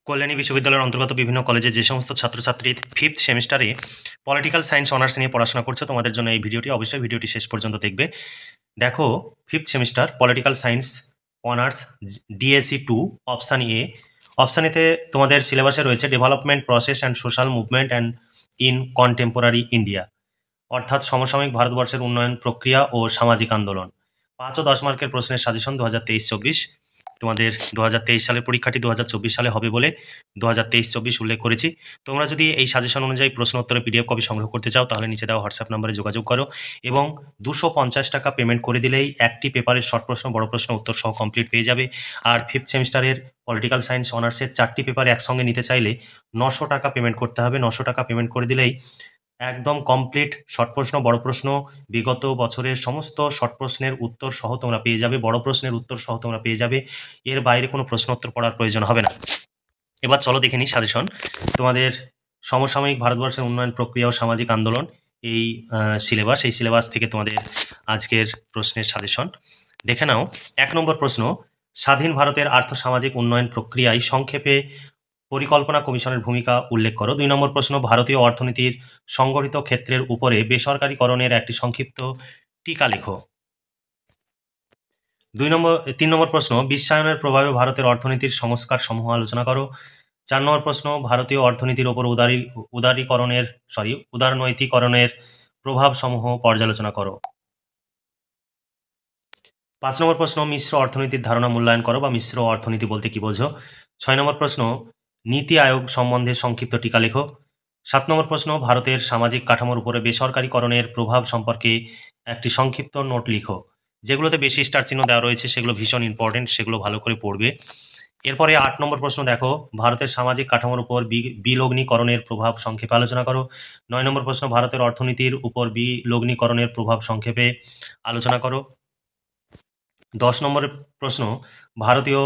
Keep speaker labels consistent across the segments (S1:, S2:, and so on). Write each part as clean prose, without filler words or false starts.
S1: কল্যাণী বিশ্ববিদ্যালয়ের অন্তর্গত বিভিন্ন কলেজে যে সমস্ত ছাত্রছাত্রী ফিফথ সেমিস্টারে পলিটিক্যাল সায়েন্স অনার্স নিয়ে পড়াশোনা করছে, তোমাদের জন্য এই ভিডিওটি অবশ্যই ভিডিওটি শেষ পর্যন্ত দেখবে। দেখো, fifth semester political science honours DSC 2 option A. Option এতে তোমাদের সিলেবাসে রয়েছে development process and social movement and in contemporary India, অর্থাৎ সমসাময়িক ভারতবর্ষের উন্নয়ন প্রক্রিয়া ও সামাজিক আন্দোলন। 5 ও 10 মার্কের প্রশ্নের সাজেশন 2023-24। তোমাদের 2023 সালের পরীক্ষাটি 2024 সালে হবে বলে 2023-24 উল্লেখ করেছি। তোমরা যদি এই সাজেশন অনুযায়ী প্রশ্ন উত্তরের পিডিএফ কপি সংগ্রহ করতে চাও তাহলে নিচে দেওয়া হোয়াটসঅ্যাপ নম্বরে যোগাযোগ করো এবং 250 টাকা পেমেন্ট করে দিলেই একটি পেপারের শর্ট প্রশ্ন, বড় প্রশ্ন উত্তর সহ কমপ্লিট পেয়ে যাবে। আর ফিফথ সেমিস্টারের পলিটিক্যাল সায়েন্স অনার্সের 4টি পেপার একসঙ্গে নিতে চাইলে 900 টাকা পেমেন্ট করতে হবে। 900 টাকা পেমেন্ট করে দিলেই একদম কমপ্লিট শর্ট প্রশ্ন, বড় প্রশ্ন, বিগত বছরের সমস্ত শর্ট প্রশ্নের উত্তর সহ তোমরা পেয়ে যাবে, বড় প্রশ্নের উত্তর সহ তোমরা পেয়ে যাবে। এর বাইরে কোনো প্রশ্ন উত্তর পড়ার প্রয়োজন হবে না। এবার চলো দেখে নিই সাজেশন। তোমাদের সমসাময়িক ভারতবর্ষের উন্নয়ন প্রক্রিয়া ও সামাজিক আন্দোলন, এই সিলেবাস থেকে তোমাদের আজকের প্রশ্নের সাজেশন দেখে নাও। 1 নম্বর প্রশ্ন, স্বাধীন ভারতের আর্থসামাজিক উন্নয়ন প্রক্রিয়ায় সংক্ষেপে পরিকল্পনা কমিশনের ভূমিকা উল্লেখ করো। 2 নম্বর প্রশ্ন, ভারতীয় অর্থনীতির সংগঠিত ক্ষেত্রের উপরে বেসরকারীকরণের একটি সংক্ষিপ্ত টিকা লেখো। 3 নম্বর প্রশ্ন, বিশ্বায়নের প্রভাবে ভারতের অর্থনীতির সংস্কার সমূহ আলোচনা করো। 4 নম্বর প্রশ্ন, ভারতীয় অর্থনীতির ওপর উদারনৈতিকরণের প্রভাব সমূহ পর্যালোচনা করো। 5 নম্বর প্রশ্ন, মিশ্র অর্থনীতির ধারণা মূল্যায়ন করো বা মিশ্র অর্থনীতি বলতে কি বোঝো। 6 নম্বর প্রশ্ন, নীতি আয়োগ সম্বন্ধে সংক্ষিপ্ত টিকা লেখো। 7 নম্বর প্রশ্ন, ভারতের সামাজিক কাঠামোর উপরে বেসরকারীকরণের প্রভাব সম্পর্কে একটি সংক্ষিপ্ত নোট লিখো। যেগুলোতে বেশি স্টার চিহ্ন দেওয়া রয়েছে সেগুলো ভীষণ ইম্পর্টেন্ট, সেগুলো ভালো করে পড়বে। এরপরে 8 নম্বর প্রশ্ন দেখো, ভারতের সামাজিক কাঠামোর উপর বিলগ্নীকরণের প্রভাব সংক্ষেপে আলোচনা করো। 9 নম্বর প্রশ্ন, ভারতের অর্থনীতির উপর বিলগ্নীকরণের প্রভাব সংক্ষেপে আলোচনা করো। 10 নম্বরের প্রশ্ন, ভারতীয়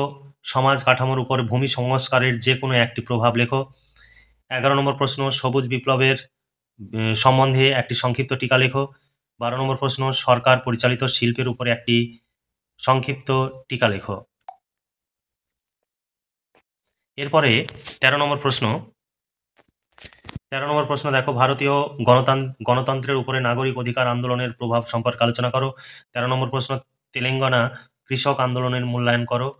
S1: সমাজ কাঠামোর উপর ভূমি সংস্কারের যে কোনো একটি প্রভাব লেখো। 11 নম্বর প্রশ্ন, সবুজ বিপ্লবের সম্বন্ধে একটি সংক্ষিপ্ত টিকা লেখো। 12 নম্বর প্রশ্ন, সরকার পরিচালিত শিল্পের উপরে একটি সংক্ষিপ্ত টিকা লেখো। এরপরে 13 নম্বর প্রশ্ন দেখো, ভারতীয় গণতন্ত্রের উপরে নাগরিক অধিকার আন্দোলনের প্রভাব সম্পর্কে আলোচনা করো। 13 নম্বর প্রশ্ন, তেলেঙ্গানা কৃষক আন্দোলনের মূল্যায়ন করো।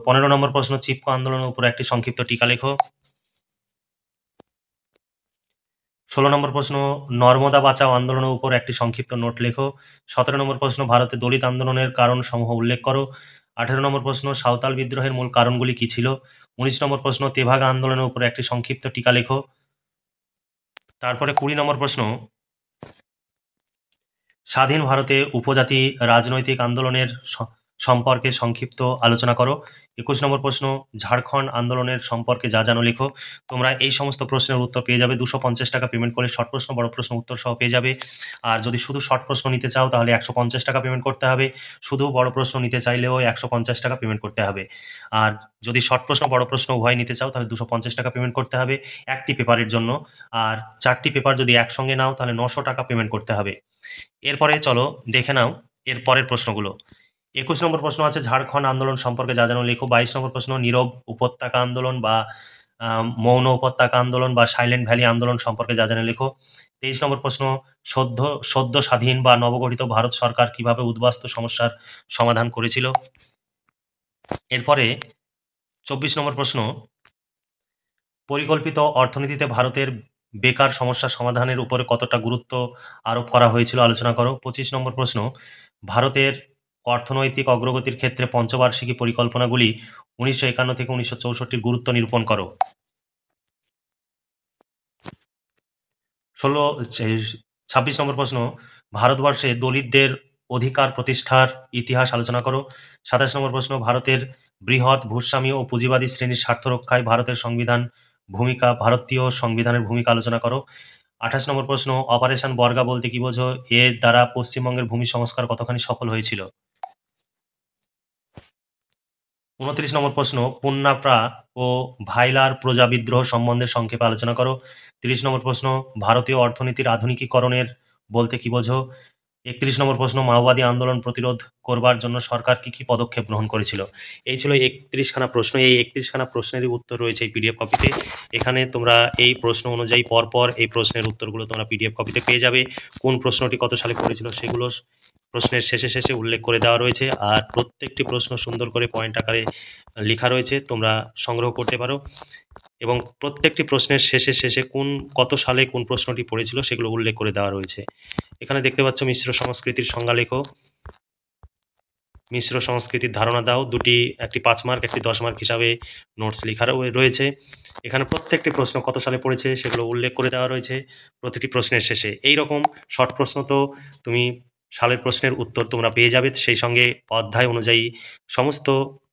S1: 15 নম্বর প্রশ্ন, চিপকো আন্দোলনের উপর একটি সংক্ষিপ্ত টিকা লেখো। 16 নম্বর প্রশ্ন, নর্মদা বাঁচাও আন্দোলনের উপর একটি সংক্ষিপ্ত নোট লেখো। 17 নম্বর প্রশ্ন, ভারতে দলিত আন্দোলনের কারণ সমূহ উল্লেখ করো। 18 নম্বর প্রশ্ন, সাঁওতাল বিদ্রোহের মূল কারণগুলি কি ছিল। 19 নম্বর প্রশ্ন, তেভাগা আন্দোলনের উপর একটি সংক্ষিপ্ত টিকা লেখো। তারপরে 20 নম্বর প্রশ্ন, স্বাধীন ভারতে উপজাতি রাজনৈতিক আন্দোলনের সম্পর্কে সংক্ষিপ্ত আলোচনা করো। 21 নম্বর প্রশ্ন, ঝাড়খণ্ড আন্দোলনের সম্পর্কে যা জানো লেখো। তোমরা এই সমস্ত প্রশ্নের উত্তর পেয়ে যাবে। 250 টাকা পেমেন্ট করে শর্ট প্রশ্ন, বড় প্রশ্ন উত্তর সহ পেয়ে যাবে। আর যদি শুধু শর্ট প্রশ্ন নিতে চাও তাহলে 150 টাকা পেমেন্ট করতে হবে। শুধু বড় প্রশ্ন নিতে চাইলেও 150 টাকা পেমেন্ট করতে হবে। আর যদি শর্ট প্রশ্ন বড় প্রশ্ন উভয় নিতে চাও তাহলে 250 টাকা পেমেন্ট করতে হবে একটি পেপারের জন্য। আর 4টি পেপার যদি একসঙ্গে নাও তাহলে 900 টাকা পেমেন্ট করতে হবে। এরপরে চলো দেখে নাও এর পরের প্রশ্নগুলো। 21 নম্বর প্রশ্ন আছে ঝাড়খণ্ড আন্দোলন সম্পর্কে যা জানো লেখো। 22 নম্বর প্রশ্ন, নীরব উপত্যকা আন্দোলন বা মৌন উপত্যকা আন্দোলন বা সাইলেন্ট ভ্যালি আন্দোলন সম্পর্কে যা জানো লেখো। 23 নম্বর প্রশ্ন, সদ্য স্বাধীন বা নবগঠিত ভারত সরকার কিভাবে উদ্বাস্তু সমস্যার সমাধান করেছিল। এরপরে 24 নম্বর প্রশ্ন, পরিকল্পিত অর্থনীতিতে ভারতের বেকার সমস্যা সমাধানের উপরে কতটা গুরুত্ব আরোপ করা হয়েছিল আলোচনা করো। 25 নম্বর প্রশ্ন, ভারতের অর্থনৈতিক অগ্রগতির ক্ষেত্রে পঞ্চবার্ষিকী পরিকল্পনাগুলি 1951 থেকে 1964 গুরুত্ব নিরূপণ করো। 26 নম্বর প্রশ্ন, ভারতবর্ষে দলিতদের অধিকার প্রতিষ্ঠার ইতিহাস আলোচনা করো। 27 নম্বর প্রশ্ন, ভারতের বৃহৎ ভূস্বামী ও পুঁজিবাদী শ্রেণীর স্বার্থ রক্ষায় ভারতীয় সংবিধানের ভূমিকা আলোচনা করো। 28 নম্বর প্রশ্ন, অপারেশন বর্গা বলতে কি বোঝো। এর দ্বারা পশ্চিমবঙ্গের ভূমি সংস্কার কতখানি সফল হয়েছিল। 29 নম্বর প্রশ্ন, পুন্নাপ্রা ও ভাইলার প্রজা বিদ্রোহ সম্বন্ধে সংক্ষেপে আলোচনা করো। 30 নম্বর প্রশ্ন, ভারতীয় অর্থনীতির আধুনিকীকরণের বলতে কি বোঝো। 31 নম্বর প্রশ্ন, মাওবাদী আন্দোলন প্রতিরোধ করবার জন্য সরকার কি কি পদক্ষেপ গ্রহণ করেছিল? এই ছিল 31খানা প্রশ্ন। এই 31খানা প্রশ্নেরই উত্তর রয়েছে এই পিডিএফ কপিতে। এখানে তোমরা এই প্রশ্ন অনুযায়ী পরপর এই প্রশ্নের উত্তরগুলো তোমরা পিডিএফ কপিতে পেয়ে যাবে। কোন প্রশ্নটি কত সালে পড়েছিল সেগুলো প্রশ্নের শেষে উল্লেখ করে দেওয়া রয়েছে, আর প্রত্যেকটি প্রশ্ন সুন্দর করে পয়েন্ট আকারে লেখা রয়েছে, তোমরা সংগ্রহ করতে পারো। এবং প্রত্যেকটি প্রশ্নের শেষে কত সালে কোন প্রশ্নটি পড়েছিল সেগুলো উল্লেখ করে দেওয়া রয়েছে। এখানে দেখতে পাচ্ছ মিশ্র সংস্কৃতির সংজ্ঞা লেখো, মিশ্র সংস্কৃতির ধারণা দাও, দুটি, একটি 5 মার্ক একটি 10 মার্ক হিসাবে নোটস লেখা রয়েছে। এখানে প্রত্যেকটি প্রশ্ন কত সালে পড়েছে সেগুলো উল্লেখ করে দেওয়া রয়েছে প্রতিটি প্রশ্নের শেষে। এই রকম শর্ট প্রশ্ন তো তুমি সালের প্রশ্নের উত্তর তোমরা পেয়ে যাবে, সেই সঙ্গে অধ্যায় অনুযায়ী সমস্ত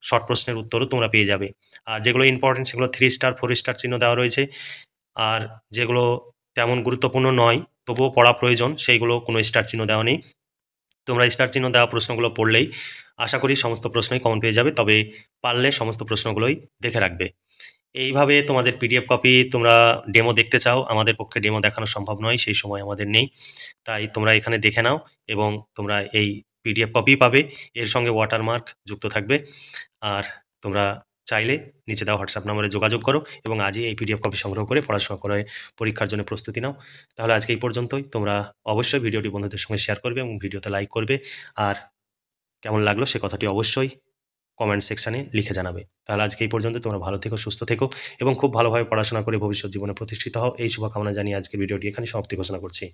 S1: শর্ট প্রশ্নের উত্তরও তোমরা পেয়ে যাবে। আর যেগুলো ইম্পর্টেন্ট সেগুলো 3 স্টার 4 স্টার চিহ্ন দেওয়া রয়েছে, আর যেগুলো তেমন গুরুত্বপূর্ণ নয় তবুও পড়া প্রয়োজন সেইগুলো কোনো স্টার চিহ্ন দেওয়া নেই। তোমরা স্টার চিহ্ন দেওয়া প্রশ্নগুলো পড়লেই আশা করি সমস্ত প্রশ্নই কমন পেয়ে যাবে, তবে পারলে সমস্ত প্রশ্নগুলোই দেখে রাখবে। এইভাবে তোমাদের পিডিএফ কপি তোমরা ডেমো দেখতে চাও, আমাদের পক্ষে ডেমো দেখানো সম্ভব নয়, সেই সময় আমাদের নেই, তাই তোমরা এখানে দেখে নাও এবং তোমরা এই পিডিএফ কপি পাবে, এর সঙ্গে ওয়াটারমার্ক যুক্ত থাকবে। আর তোমরা চাইলে নিচে দেওয়া হোয়াটসঅ্যাপ নম্বরে যোগাযোগ করো এবং আজই এই পিডিএফ কপি সংগ্রহ করে পড়াশোনা করে পরীক্ষার জন্য প্রস্তুতি নাও। তাহলে আজকে এই পর্যন্তই। তোমরা অবশ্যই ভিডিওটি বন্ধুদের সঙ্গে শেয়ার করবে এবং ভিডিওতে লাইক করবে, আর কেমন লাগলো সে কথাটি অবশ্যই কমেন্ট সেকশানে লিখে জানাবে। তাহলে আজকে এই পর্যন্ত। তোমরা ভালো থেকো, সুস্থ থেকো এবং খুব ভালোভাবে পড়াশোনা করে ভবিষ্যৎ জীবনে প্রতিষ্ঠিত হও, এই শুভকামনা জানিয়ে আজকে ভিডিওটি এখানে সমাপ্তি ঘোষণা করছি।